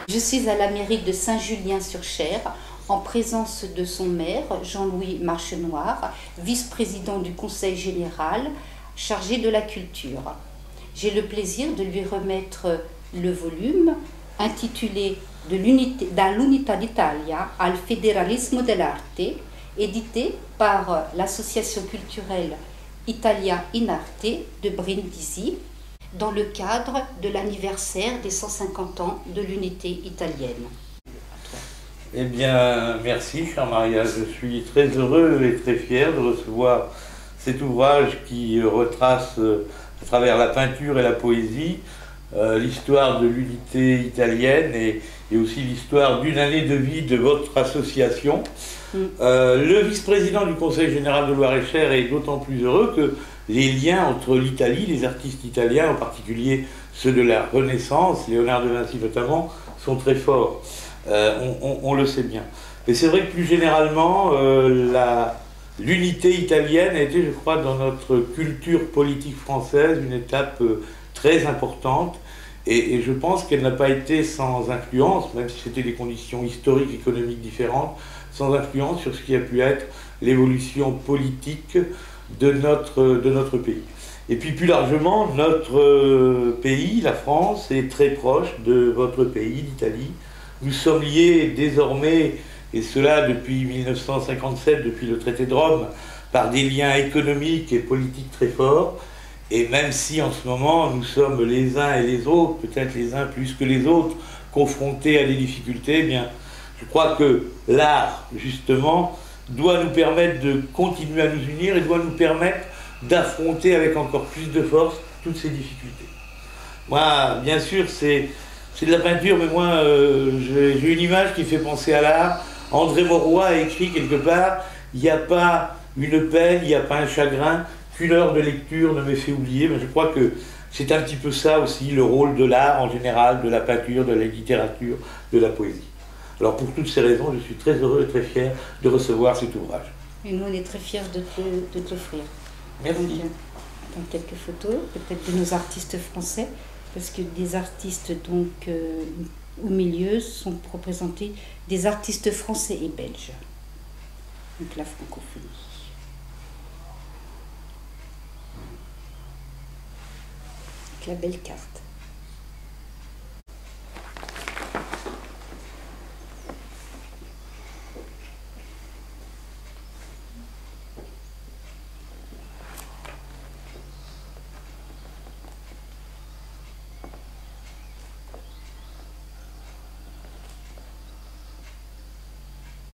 Je suis à la mairie de Saint-Julien-sur-Cher, en présence de son maire, Jean-Louis Marchenoir, vice-président du Conseil général, chargé de la culture. J'ai le plaisir de lui remettre le volume intitulé Dall'Unità d'Italia al Federalismo dell'Arte, édité par l'association culturelle Italia in Arte de Brindisi, dans le cadre de l'anniversaire des 150 ans de l'unité italienne. Eh bien, merci, chère Maria. Je suis très heureux et très fier de recevoir cet ouvrage qui retrace, à travers la peinture et la poésie, l'histoire de l'unité italienne et aussi l'histoire d'une année de vie de votre association. Le vice-président du Conseil général de Loir-et-Cher est d'autant plus heureux que les liens entre l'Italie, les artistes italiens, en particulier ceux de la Renaissance, Léonard de Vinci notamment, sont très forts. On le sait bien. Mais c'est vrai que plus généralement, l'unité italienne a été, je crois, dans notre culture politique française, une étape très importante. Et je pense qu'elle n'a pas été sans influence, même si c'était des conditions historiques, économiques différentes, sans influence sur ce qui a pu être l'évolution politique de notre pays. Et puis plus largement, notre pays, la France, est très proche de votre pays, l'Italie. Nous sommes liés désormais, et cela depuis 1957, depuis le traité de Rome, par des liens économiques et politiques très forts. Et même si en ce moment nous sommes les uns et les autres, peut-être les uns plus que les autres, confrontés à des difficultés, eh bien, je crois que l'art, justement, doit nous permettre de continuer à nous unir et doit nous permettre d'affronter avec encore plus de force toutes ces difficultés. Moi, bien sûr, c'est de la peinture, mais moi, j'ai une image qui fait penser à l'art. André Mauroy a écrit quelque part, il n'y a pas une peine, il n'y a pas un chagrin, qu'une heure de lecture ne m'ait fait oublier. Mais je crois que c'est un petit peu ça aussi, le rôle de l'art en général, de la peinture, de la littérature, de la poésie. Alors pour toutes ces raisons, je suis très heureux et très fier de recevoir cet ouvrage. Et nous, on est très fiers de te l'offrir. Merci. Donc, quelques photos, peut-être de nos artistes français, parce que des artistes donc au milieu sont représentés des artistes français et belges. Donc la francophonie. Avec la belle carte.